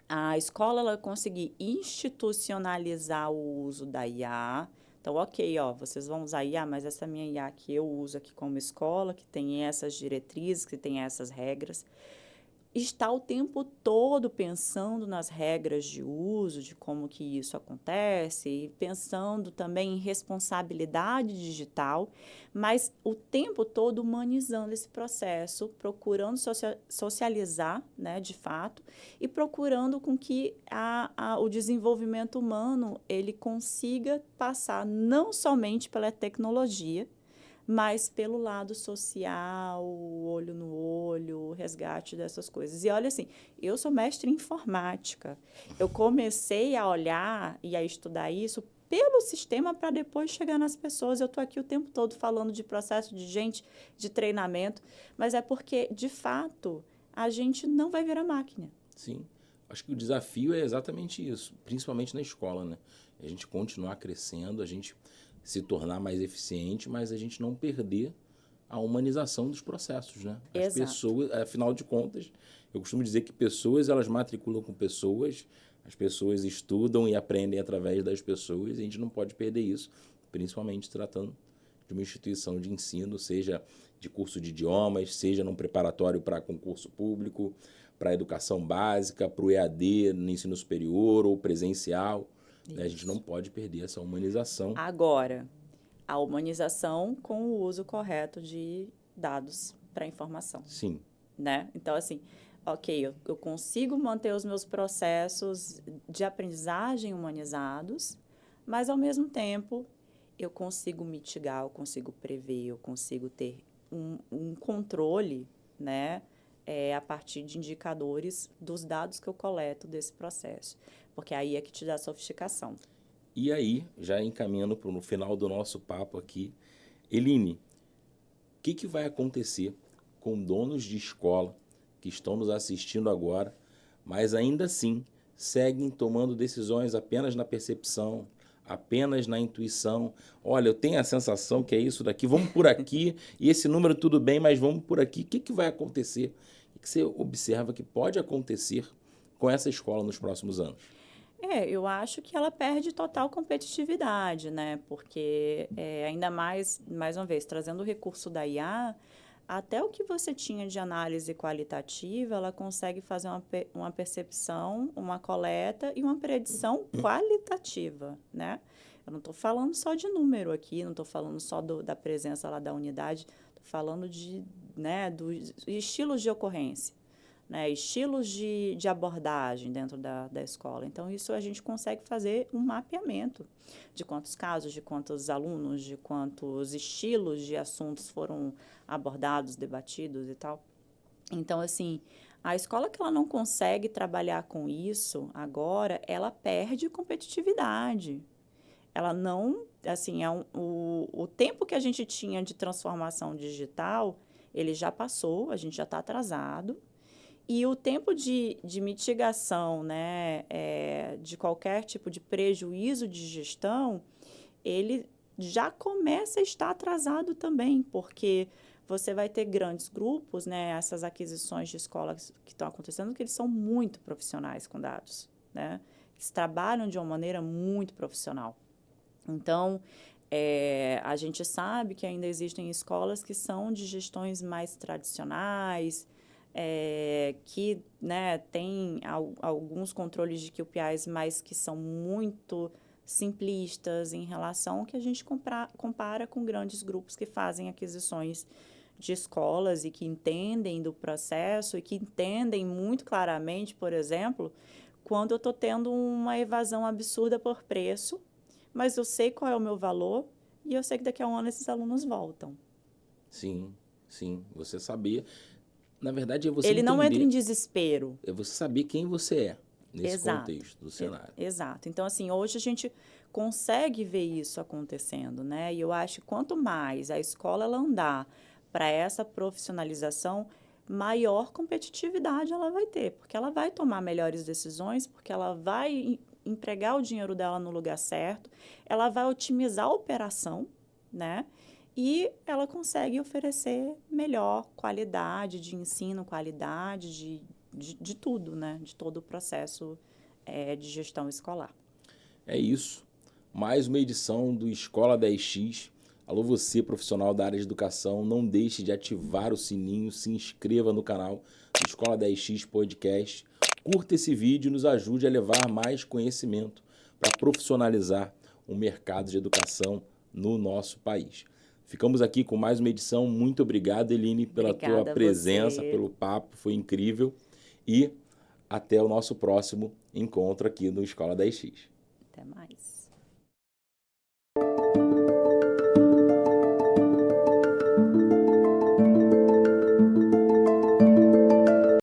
a escola ela conseguir institucionalizar o uso da IA. Então, ok, vocês vão usar IA, mas essa minha IA que eu uso aqui como escola, que tem essas diretrizes, que tem essas regras, está o tempo todo pensando nas regras de uso, de como que isso acontece, e pensando também em responsabilidade digital, mas o tempo todo humanizando esse processo, procurando socializar, né, de fato, e procurando com que o desenvolvimento humano ele consiga passar não somente pela tecnologia, mas pelo lado social, o olho no olho, o resgate dessas coisas. E olha assim, eu sou mestre em informática. Eu comecei a olhar e a estudar isso pelo sistema para depois chegar nas pessoas. Eu estou aqui o tempo todo falando de processo de gente, de treinamento, mas é porque, de fato, a gente não vai virar máquina. Sim. Acho que o desafio é exatamente isso, principalmente na escola, né? A gente continuar crescendo, a gente se tornar mais eficiente, mas a gente não perder a humanização dos processos, né? As Exato. pessoas, afinal de contas, eu costumo dizer que pessoas, elas matriculam com pessoas, as pessoas estudam e aprendem através das pessoas, e a gente não pode perder isso, principalmente tratando de uma instituição de ensino, seja de curso de idiomas, seja num preparatório para concurso público, para a educação básica, para o EAD no ensino superior ou presencial. Né? A gente não pode perder essa humanização. Agora, a humanização com o uso correto de dados para informação, Sim. né? Então, assim, ok, eu consigo manter os meus processos de aprendizagem humanizados, mas, ao mesmo tempo, eu consigo mitigar, eu consigo prever, eu consigo ter um controle, né? A partir de indicadores dos dados que eu coleto desse processo. Porque aí é que te dá sofisticação. E aí, já encaminhando para o final do nosso papo aqui, Eline, o que vai acontecer com donos de escola que estão nos assistindo agora, mas ainda assim seguem tomando decisões apenas na percepção, apenas na intuição? Olha, eu tenho a sensação que é isso daqui, vamos por aqui, e esse número tudo bem, mas vamos por aqui. O que vai acontecer? O que você observa que pode acontecer com essa escola nos próximos anos? Eu acho que ela perde total competitividade, né? Porque, ainda mais uma vez, trazendo o recurso da IA, até o que você tinha de análise qualitativa, ela consegue fazer uma percepção, uma coleta e uma predição qualitativa, né? Eu não estou falando só de número aqui, não estou falando só da presença lá da unidade, estou falando dos estilos de ocorrência, né? Estilos de abordagem dentro da escola. Então, isso a gente consegue fazer um mapeamento de quantos casos, de quantos alunos, de quantos estilos de assuntos foram abordados, debatidos e tal. Então, assim, a escola que ela não consegue trabalhar com isso agora, ela perde competitividade. Ela não, assim, o tempo que a gente tinha de transformação digital, ele já passou, a gente já está atrasado. E o tempo de mitigação, né, de qualquer tipo de prejuízo de gestão, ele já começa a estar atrasado também, porque você vai ter grandes grupos, né, essas aquisições de escolas que estão acontecendo, que eles são muito profissionais com dados, né? Eles trabalham de uma maneira muito profissional. Então, a gente sabe que ainda existem escolas que são de gestões mais tradicionais, que, né, tem alguns controles de KPIs, mas que são muito simplistas em relação ao que a gente compara com grandes grupos que fazem aquisições de escolas e que entendem do processo e que entendem muito claramente, por exemplo, quando eu estou tendo uma evasão absurda por preço, mas eu sei qual é o meu valor e eu sei que daqui a um ano esses alunos voltam. Sim, sim. Você sabia. Na verdade, é você Ele não entra em entender, desespero. é você saber quem você é nesse Exato. contexto do cenário. Exato. Então, assim, hoje a gente consegue ver isso acontecendo, né? E eu acho que quanto mais a escola ela andar para essa profissionalização, maior competitividade ela vai ter, porque ela vai tomar melhores decisões, porque ela vai empregar o dinheiro dela no lugar certo, ela vai otimizar a operação, né? E ela consegue oferecer melhor qualidade de ensino, qualidade de tudo, né? De todo o processo de gestão escolar. É isso. Mais uma edição do Escola 10X. Alô, você, profissional da área de educação, não deixe de ativar o sininho, se inscreva no canal do Escola 10X Podcast. Curta esse vídeo e nos ajude a levar mais conhecimento para profissionalizar o mercado de educação no nosso país. Ficamos aqui com mais uma edição. Muito obrigado, Eline, pela tua presença, pelo papo, foi incrível. E até o nosso próximo encontro aqui no Escola 10X. Até mais.